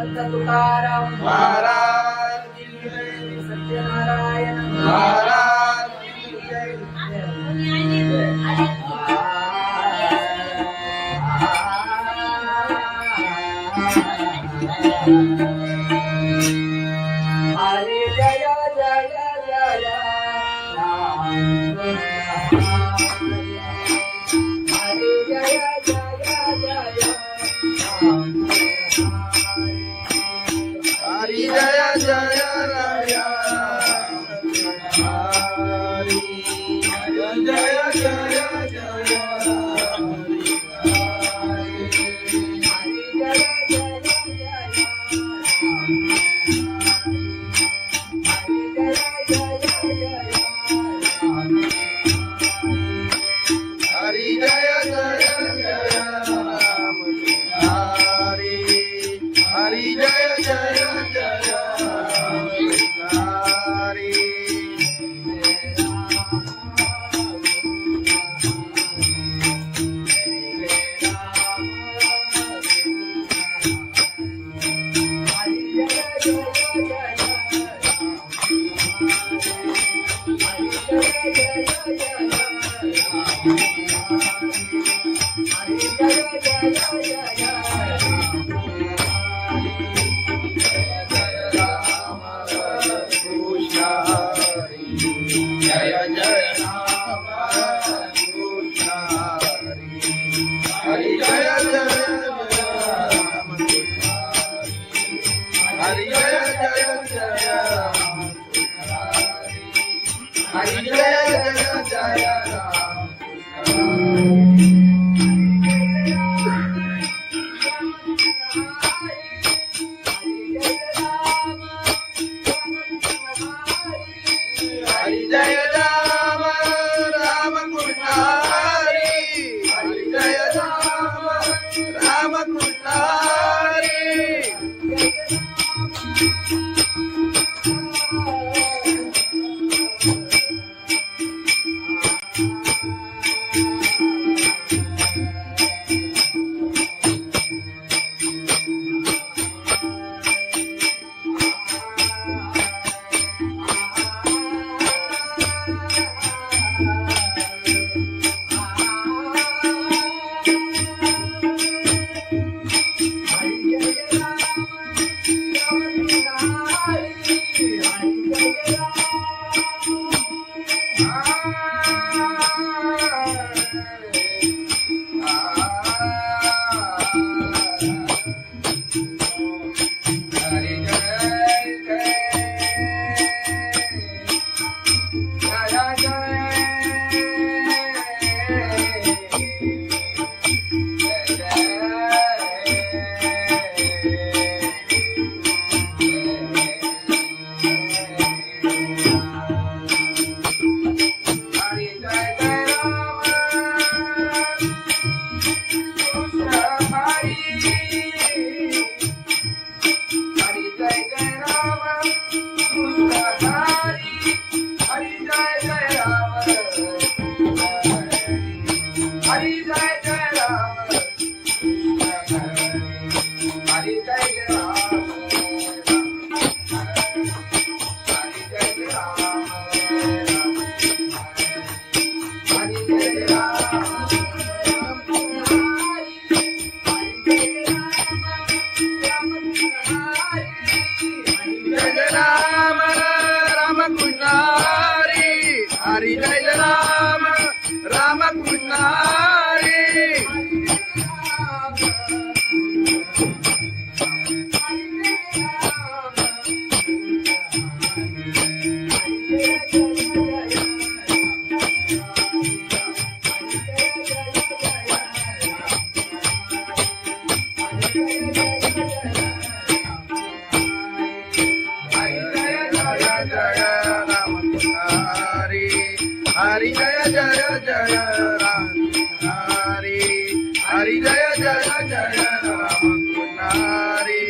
संत तुकाराम महाराज की जय, सत्यनारायण महाराज की जय. हरे जय जय जय राम हरे जय जय जय राम हरि जय जय राया, हरि जय जय जय हरि जय जय जय राम हरि, हरि जय जय जय राम हरि. जय जय राम कृष्ण हरि, हरि जय जय राम कृष्ण हरि, जय जय जय राम हरि, जय जय जय राम हरि जय राम राम कृष्ण हरि, हरि जय राम राम कृष्ण हरि. हरि जय राम राम कृष्ण हरि. हरि जय जय जय राम हरि, हरि जय जय जय राम हरि.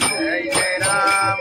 जय जय राम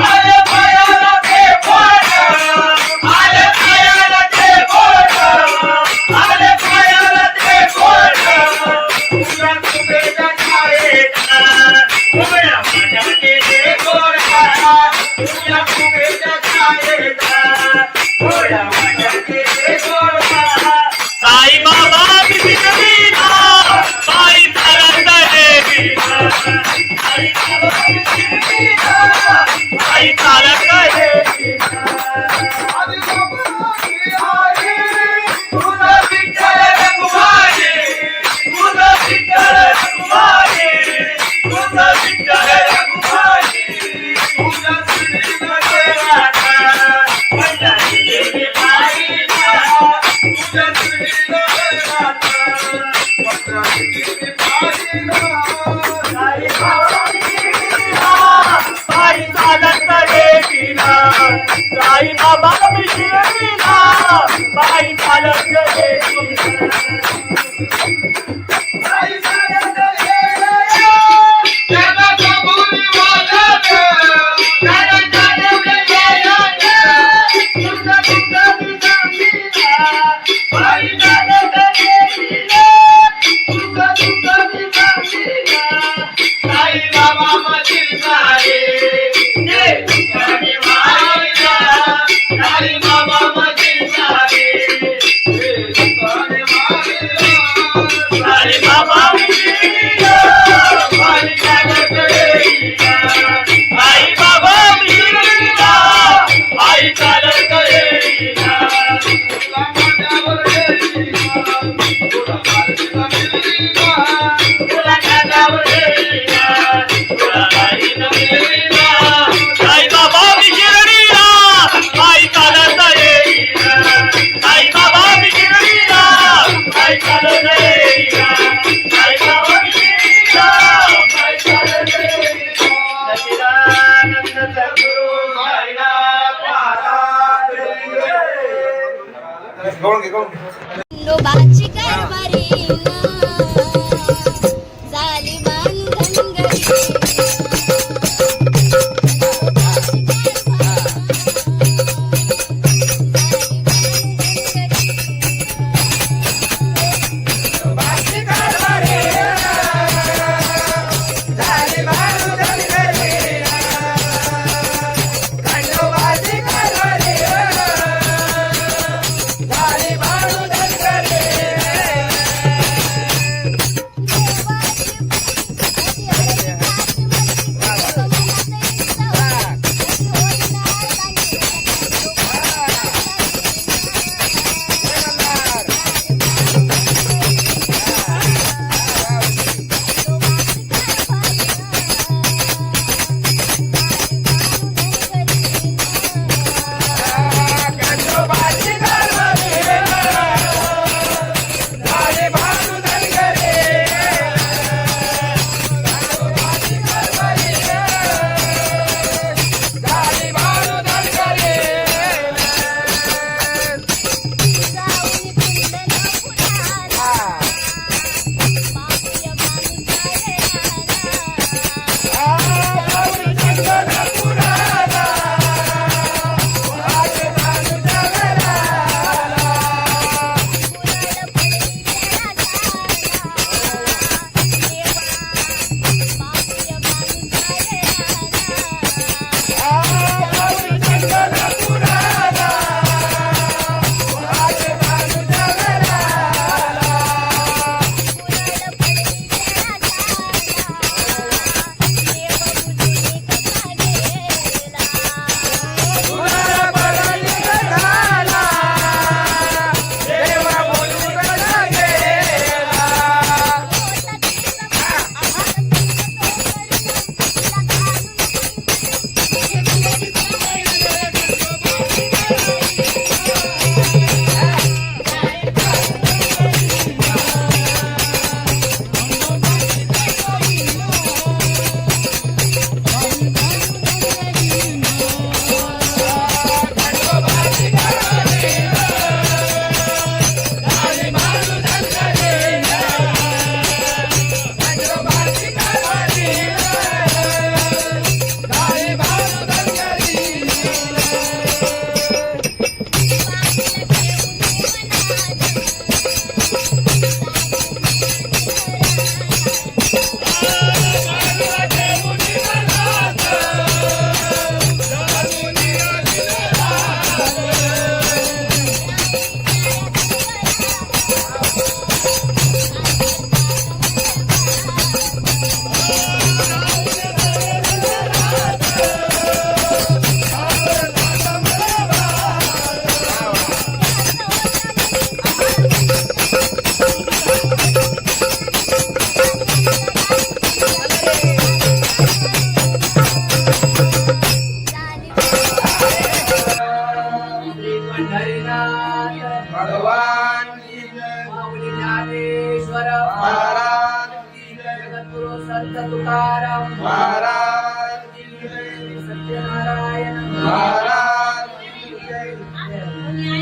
अरे साई बाबा शिर्डीला पायी चालत गेली. खंडोबाची कारभारी झाली बांधन घरी. तुकाराम महाराज की जय, सत्यनारायण महाराज की जय.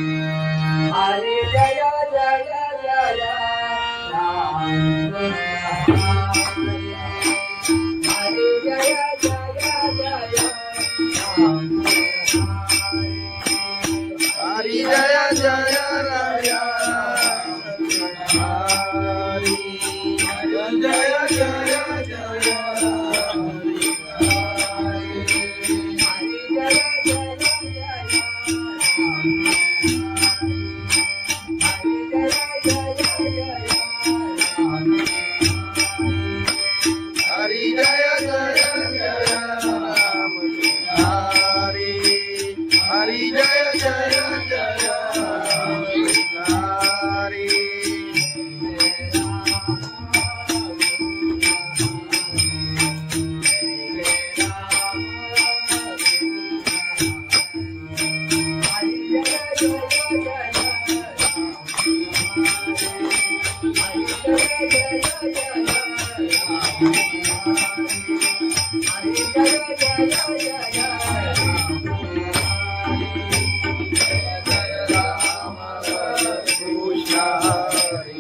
हरे जय जय जय राम हरे जय जय जय राम हरि जय जय राया हरि जय जय जय हरि जय जय जय राम हरि हरि जय जय जय राम हरि कृष्ण हरि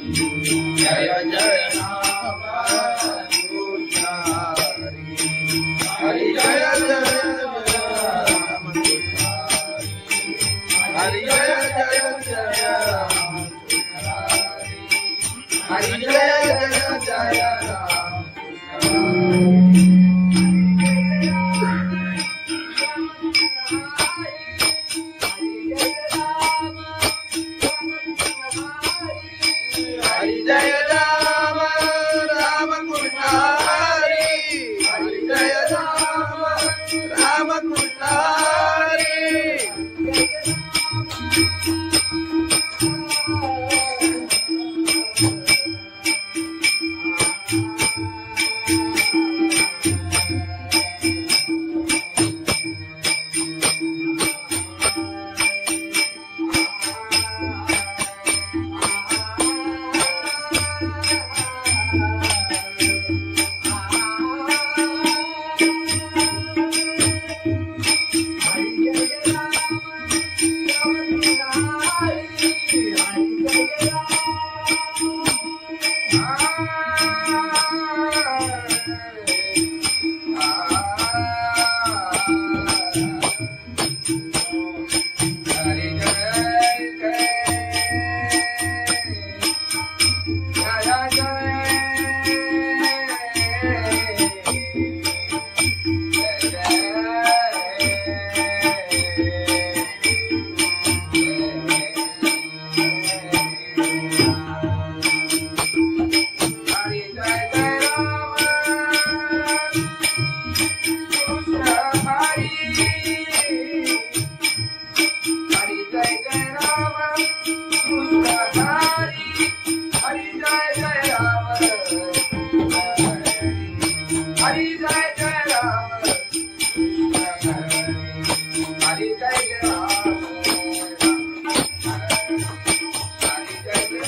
जय जय राम कृष्ण हरि जय जय राम हरि जय जय जय राम हरि जय जय जय राम हरि जय राम राम कृष्ण हरि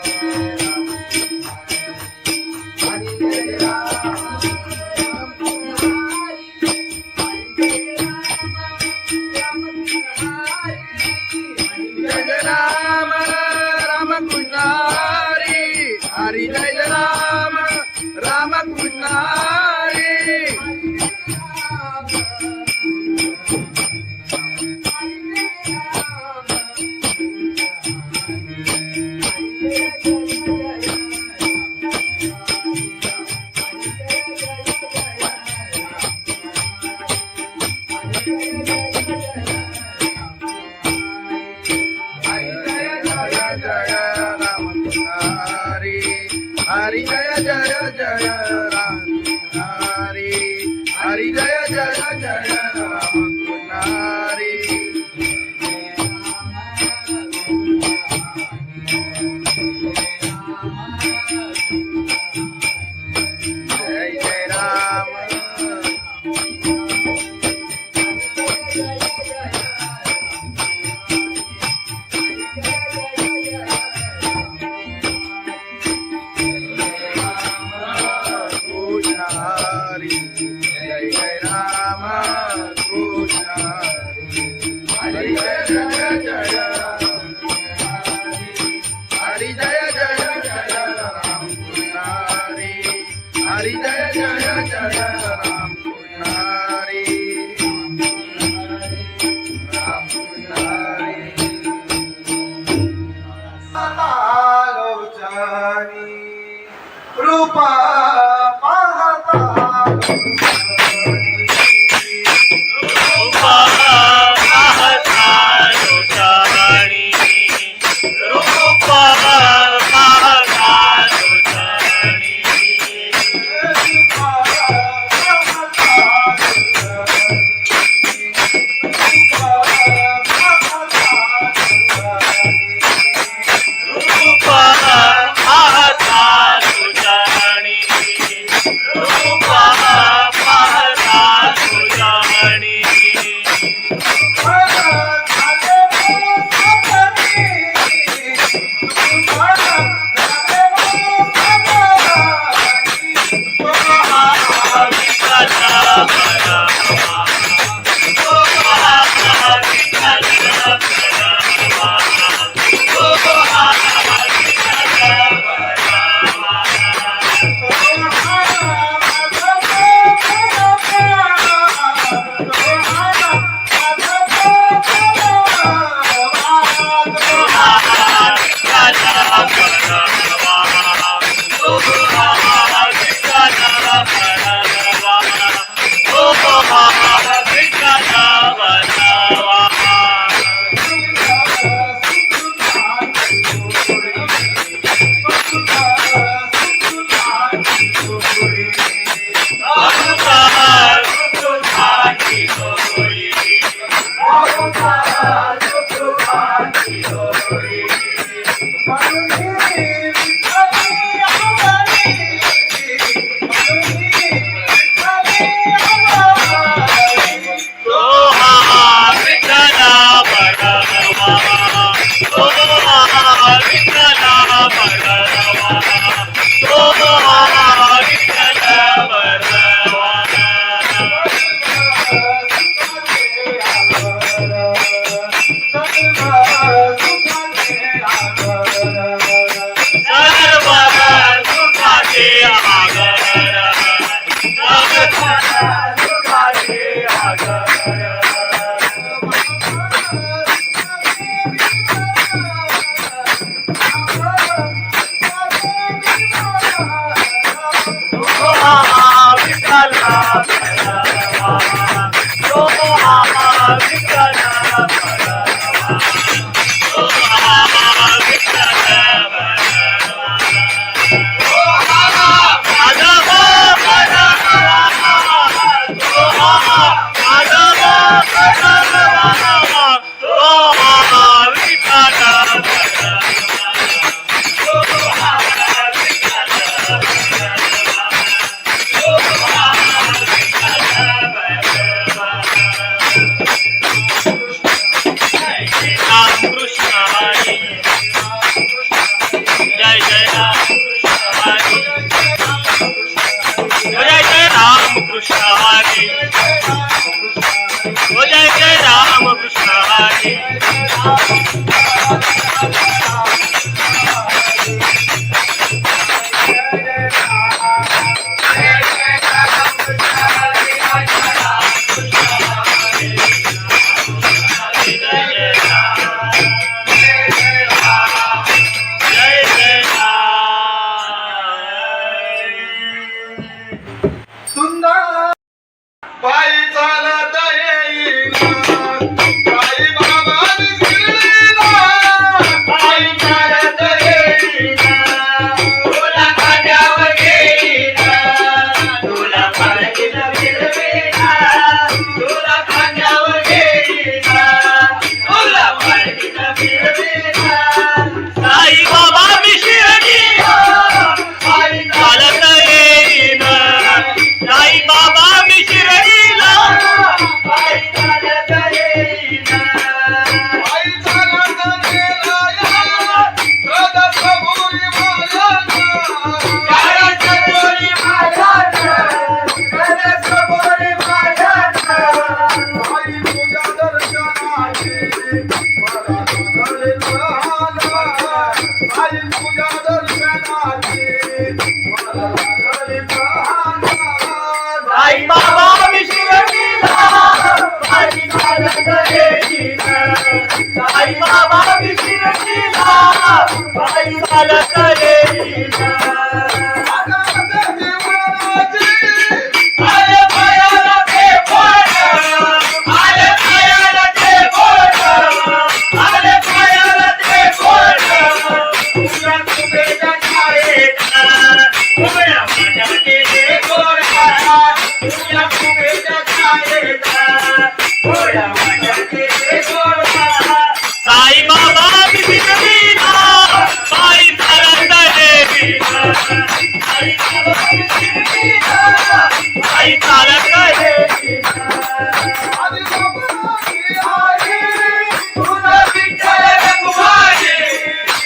हरि जय राम राम कृष्ण हरि हरि जय राम राम कृष्ण हरि हरि जय जय जय राम हरि हरि जय जय जय राम हरि जय जय राम कृष्ण हरी जय जय जय हरी जय जय जय राम कृष्ण हरी जय जय जय राम कृष्ण राम कृष्ण लोचनी रूपा पाहता साई बाबा मी शिर्डीला बाबा विशिरणीला बाई चालत येईल साई बाबा विशिरणीला बाई चालत येईल आले पायाला ते बोट आले पायाला ते बोट आले पायाला ते बोट तुझ्या तुझ्या छायेत उभ्या माझ्या केले गोडा तुझ्या तुझ्या छायेत उभ्या माझ्या केले गोडा साई बाबा विशिरणीला बाई चालत येईल साई बाबा विशिरणीला बाई चालत येईल तुझं विठ्ठल रघुमाई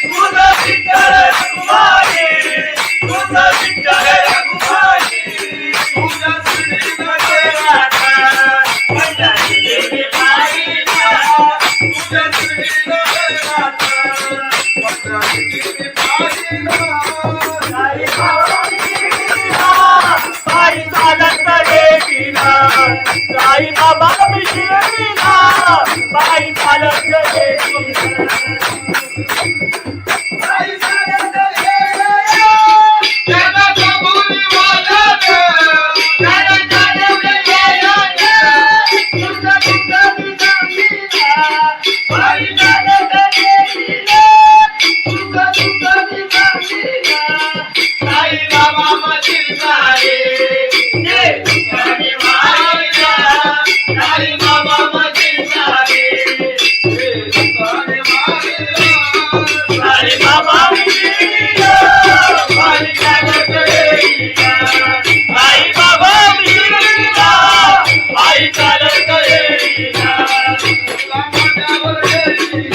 तुझं विठ्ठल रघुमाई तुझं विठ्ठल रघुमाई तुझ्या श्रीनगरात पंढरी देवी बाईला तुझ्या श्रीनगरात पंढरी देवी बाईला साई बाबा विशिरणीला बाई चालत येईल साई बाबा विशिरणीला बाई चालत येईल बाई चालत येईल त्याला कबुली वाजत त्याला चालवले यायला तुझं तुझं निजामीला बाई चालत येईल तुझं तुझं निजामीला साई बाबा मशील झाले ये तुझ्याने मायला साई बाबा मशील झाले ये तुझ्याने मायला साई बाबा विशिरणीला बाई चालत येईल साई बाबा विशिरणीला बाई चालत येईल तुला माझ्यावर येईल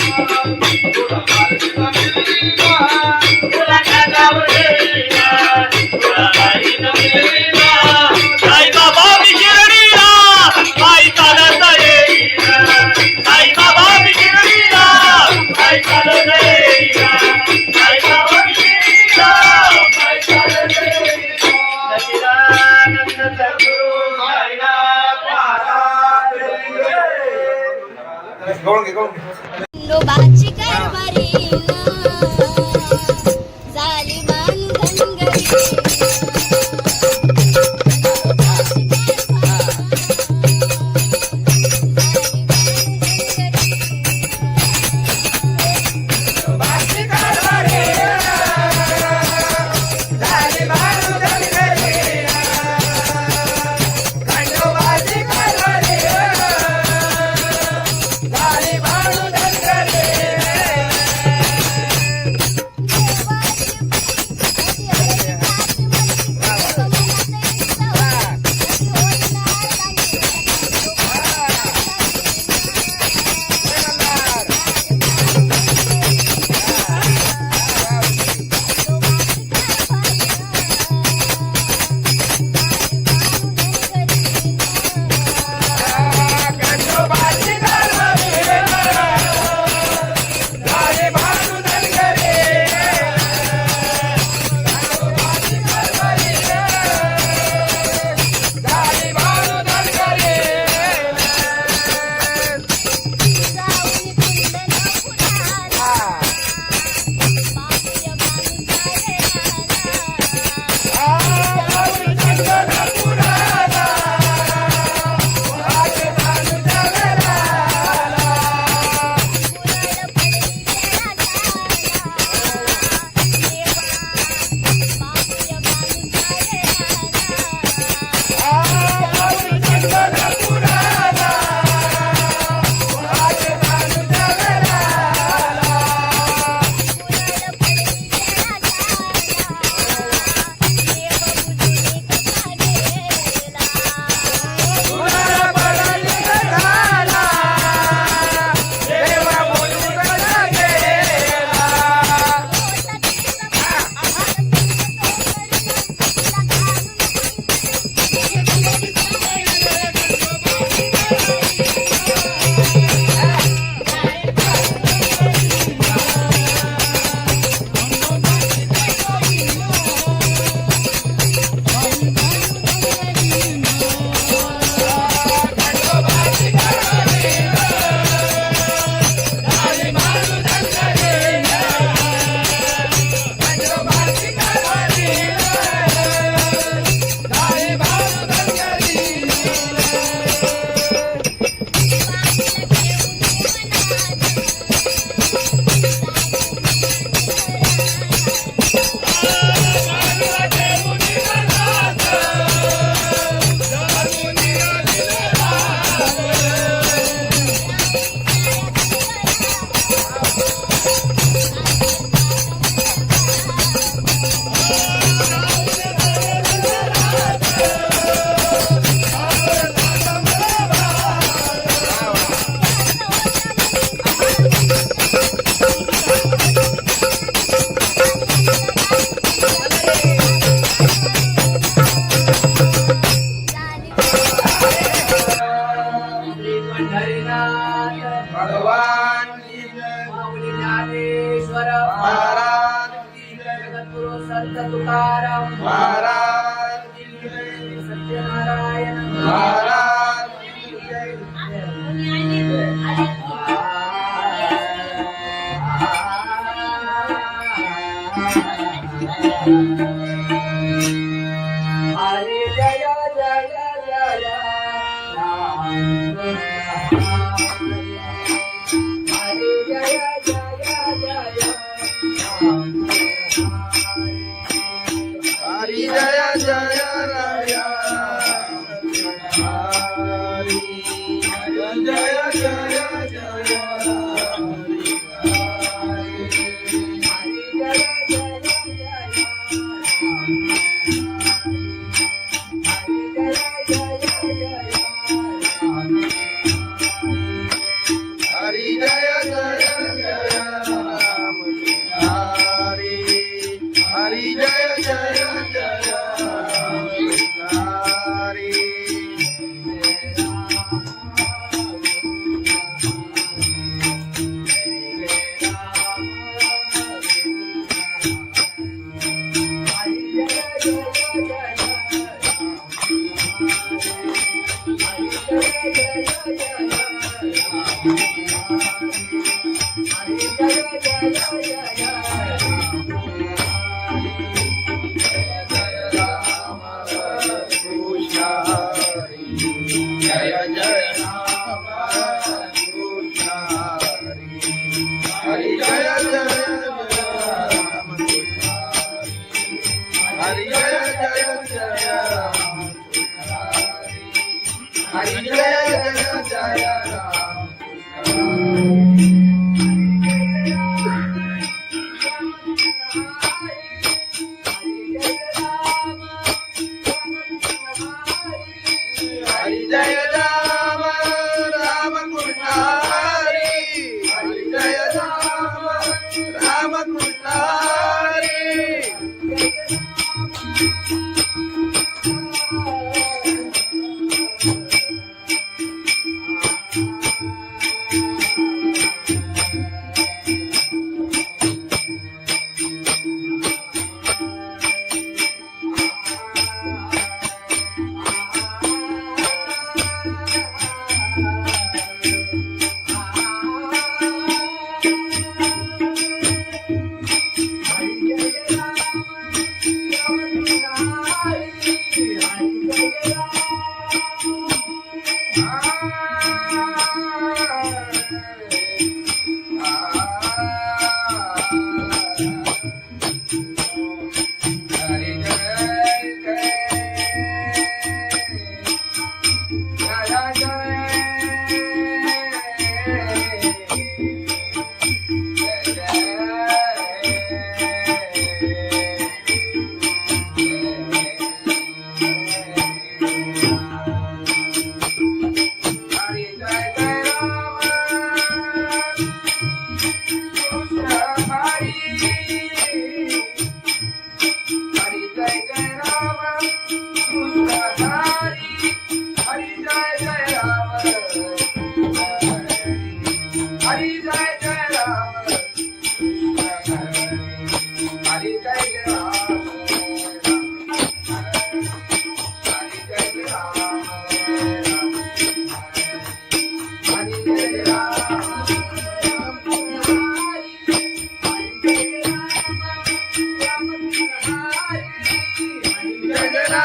तुला माझ्यावर येईल तुला माझ्यावर येईल तुला बाई नवलेला साई बाबा विशिरणीला बाई चालत येईल साई बाबा विशिरणीला बाई चालत येईल साई बाबा विशिरणीला बाई चालत येईल सच्चिदानंद सद्गुरु साईनाथ महाराज खंडोबाची कारभारीला झाली बांधन घरी महाराज की जय जगद्गुरु संत तुकाराम महाराज की जय सत्यनारायण महाराज की जय हरे जय जय जय राम हरे जय जय जय राम हरि जय जय राया हरि जय जय जय हरि जय जय जय राम हरि हरि जय जय जय राम हरि जय जय राम कृष्ण हरि जय जय राम हरि जय जय राम हरि जय जय राम हरि जय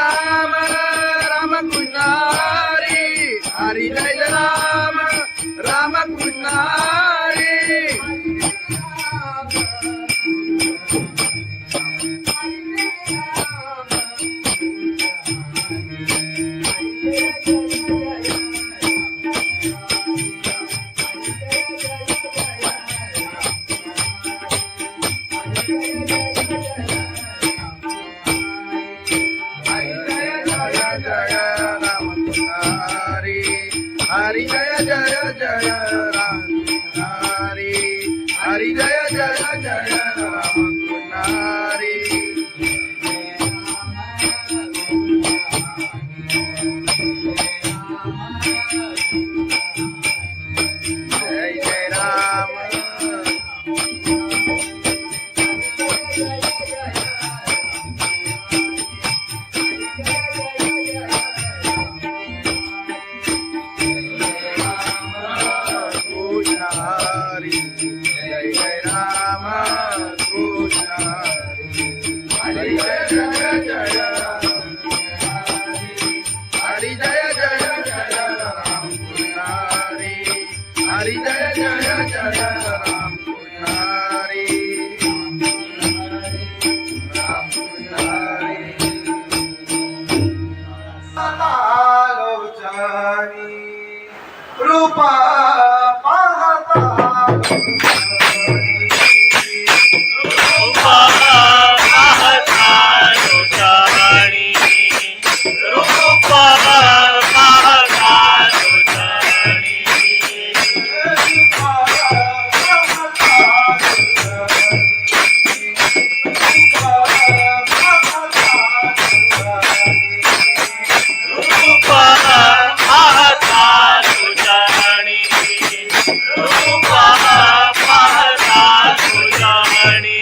राम राम कृष्ण हरि हरि जय राम राम कृष्ण हरि हरि जय राम राम कृष्ण हरि हरि जय जय जय राम हरि हरि जय जय जय राम हरि जय जय राम रूपा पाहता रूपा पाहता लोचाणी रूपा पाहता लोचाणी रूपा पाहता लोचाणी रूपा पाहता लोचाणी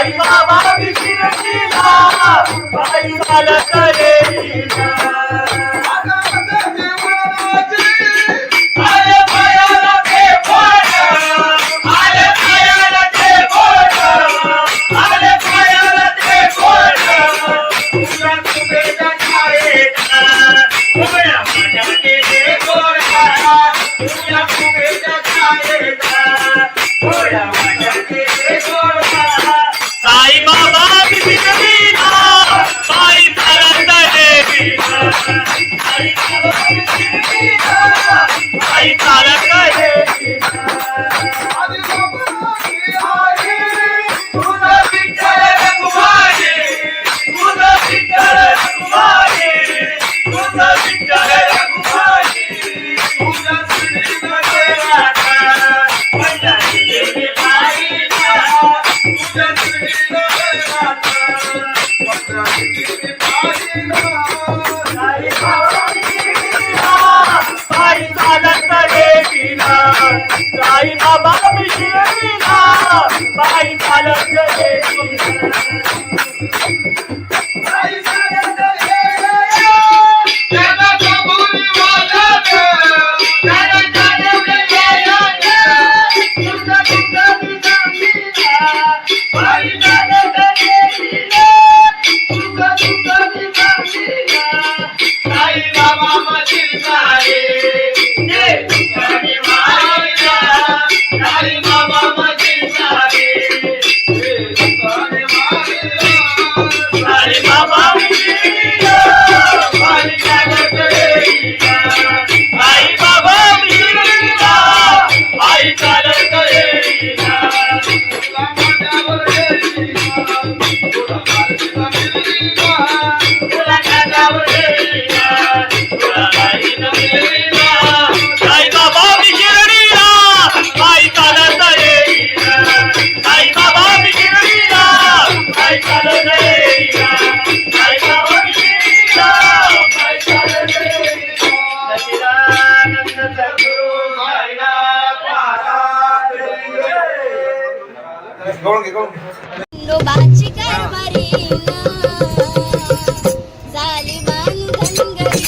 साई बाबा विशिरतीला पायी चालत येईना. आले पायाला ते बोट, आले पायाला ते बोट, आले पायाला ते बोट. तुझ्या कुबेच्या छायेचा उभ्या माझ्या केले गोरा, तुझ्या कुबेच्या छायेचा उभ्या माझ्या केले गोरा. साई बाबा विशिरतीला पायी चालत येईना. साई बाबा विशिरतीला पायी चालत येईना. तुझं विठ्ठल रघुमाई, तुझं विठ्ठल रघुमाई, तुझं विठ्ठल रघुमाई. तुझ्या श्रीनगरात पंढरी गेली पायीला, तुझ्या श्रीनगरात पंढरी गेली पायीला. साई बाबा विशिरतीला पायी चालत येईना. साई बाबा विशिरतीला पायी चालत येईना. पायी चालत येईना. त्याला कबुली वाजत, त्याला चालवलं येईना. तुझं तुझं विसामीला पायी चालत येईना. तुझं तुझं विसामीला. साई बाबा मधील सारे ते तुझ्याने मायला. साई बाबा मधील सारे ते तुझ्याने मायला. साई बाबा विशिरतीला पायी चालत येईना. साई बाबा विशिरतीला पायी चालत येईना. तुला माझ्यावर येईना, तुला माझ्यावर येईना, तुला माझ्यावर येईना, तुला माझ्यावर येईना. साई बाबा विशिरतीला पायी चालत येईना. साई बाबा विशिरतीला पायी चालत येईना. साई बाबा विशिरतीला पायी चालत येईना. सच्चिदानंद सद्गुरु साईनाथ महाराज की जय. खंडोबाची कारभारीना झाली बांधनगरी.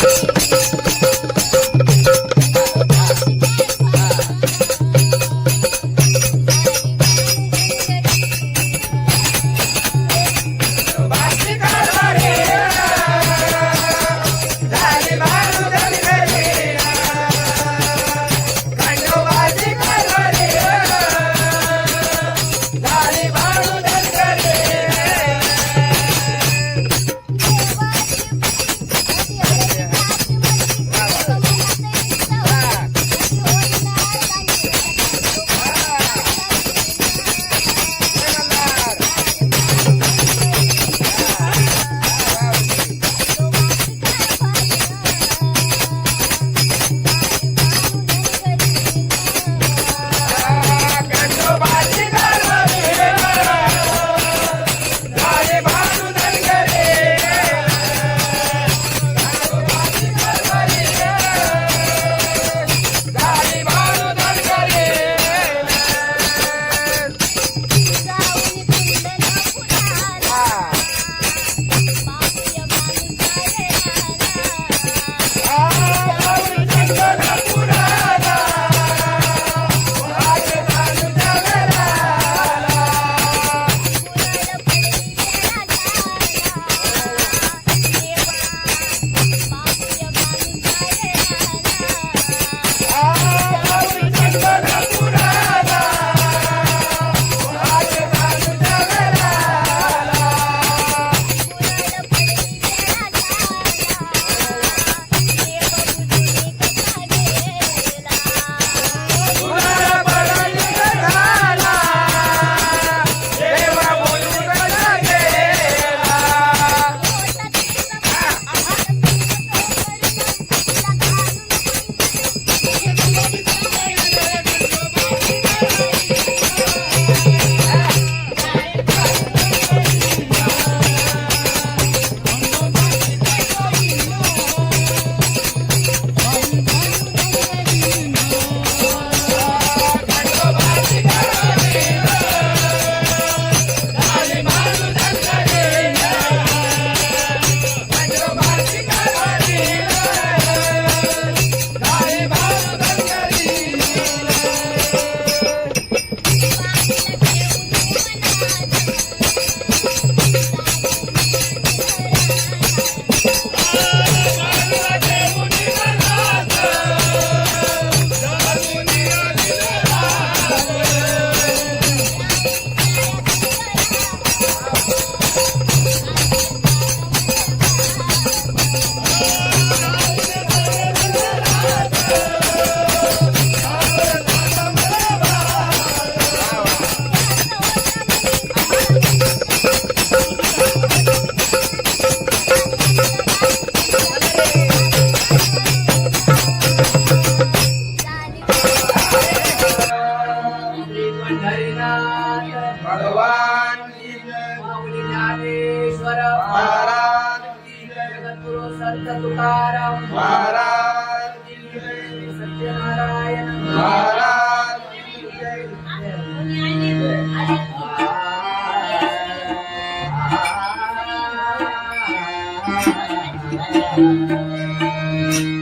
तुकाराम महाराज की जय, सत्यनारायण महाराज की जय.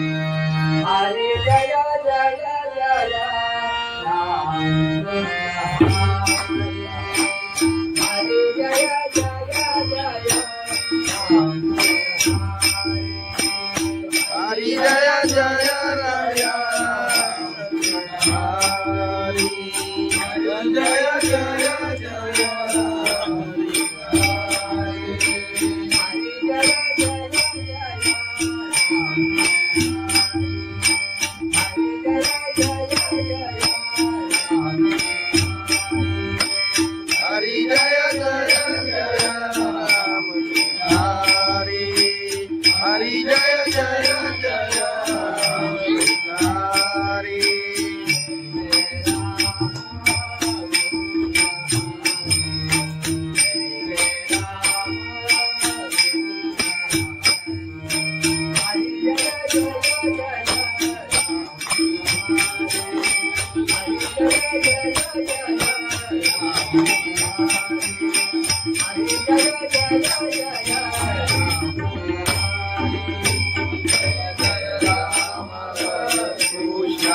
हरे जय जय जय राम हरे जय जय जय राम हरि जय जय राया हरि जय जय जय हरि जय जय जय राम हरि हरि जय जय जय राम हरि कृष्ण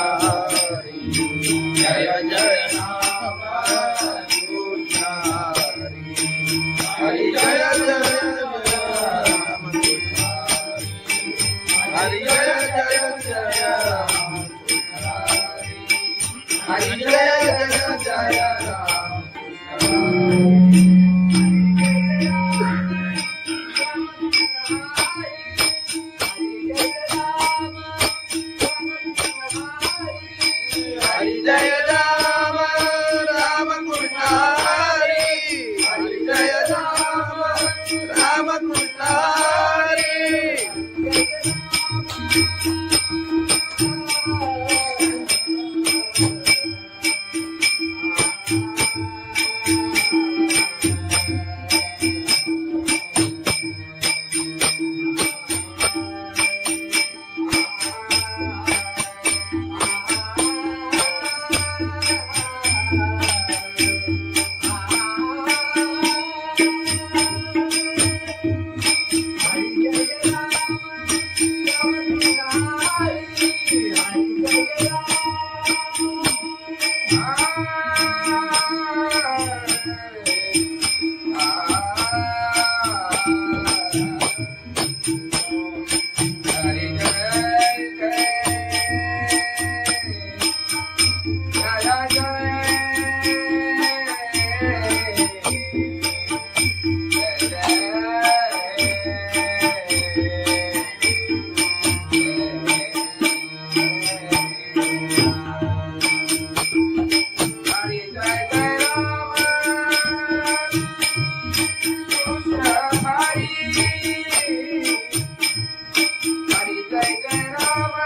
हरि जय जय राम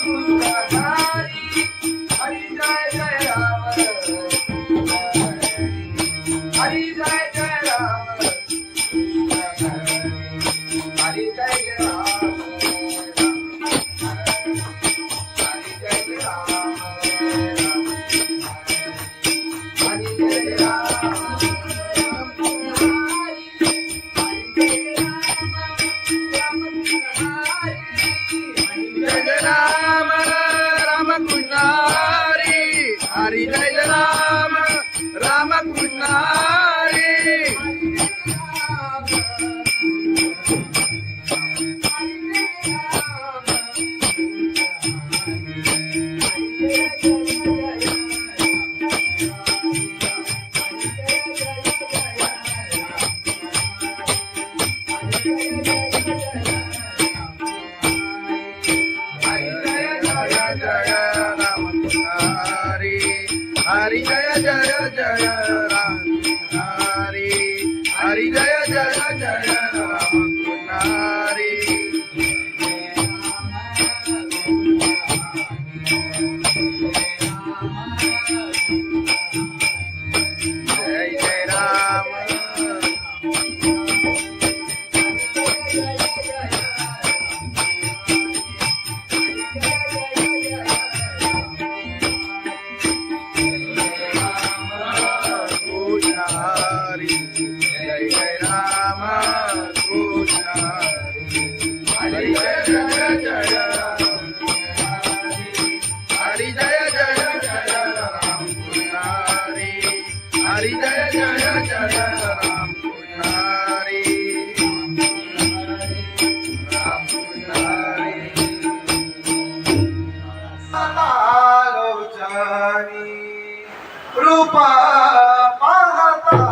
कृष्ण हरि जय जय राम हरि जय जय जय राम हरि जय जय जय राम हरि जय राम राम कृष्ण हरि हरि जय राम राम कृष्ण हरि हरि जय राम राम कृष्ण हरि हरि जय जय जय राम हरि हरि जय जय जय राम हरि जय जय राम हरी जय जय जय राम पुजारी हरी जय जय जय राम पुजारी राम पुजारी आलोचनी रूपा पाहता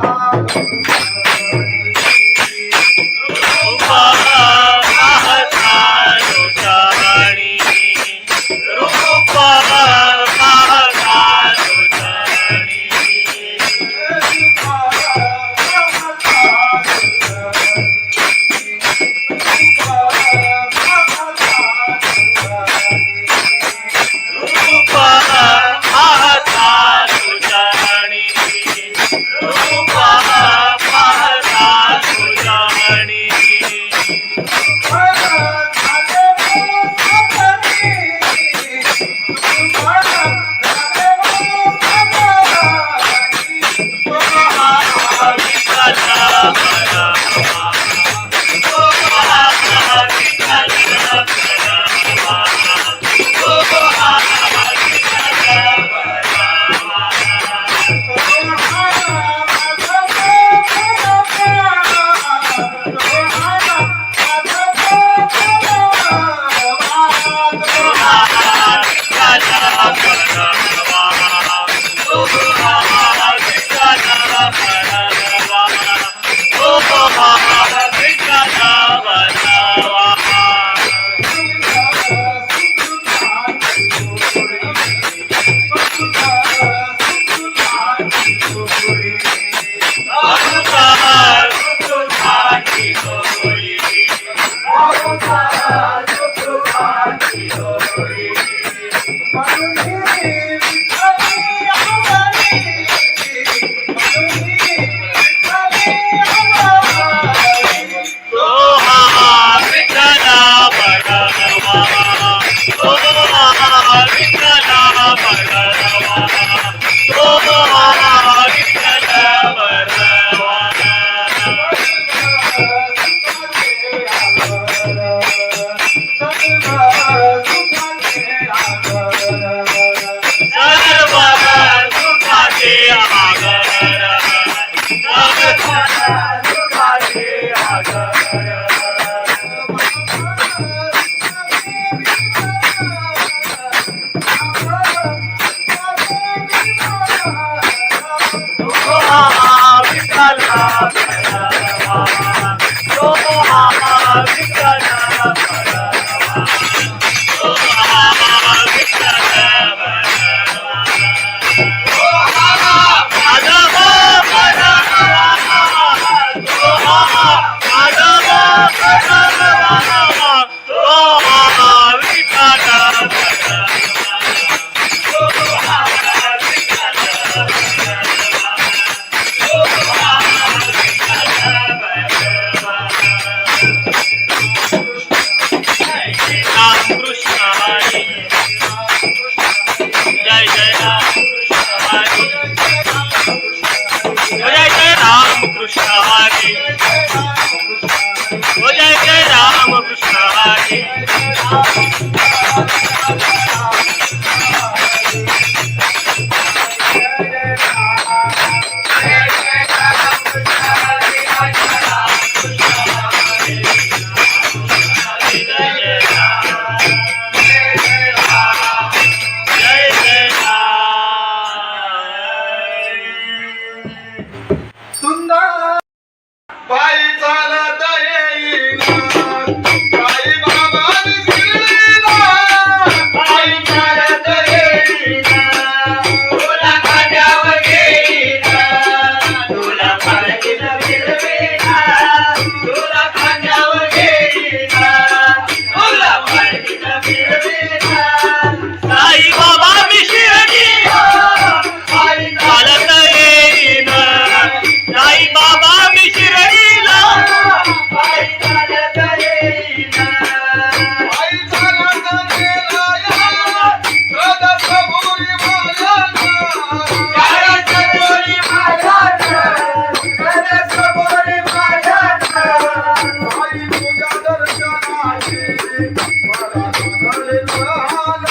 तुझ्या दर्शनाची मला झाले लहान.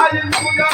आई तुझ्या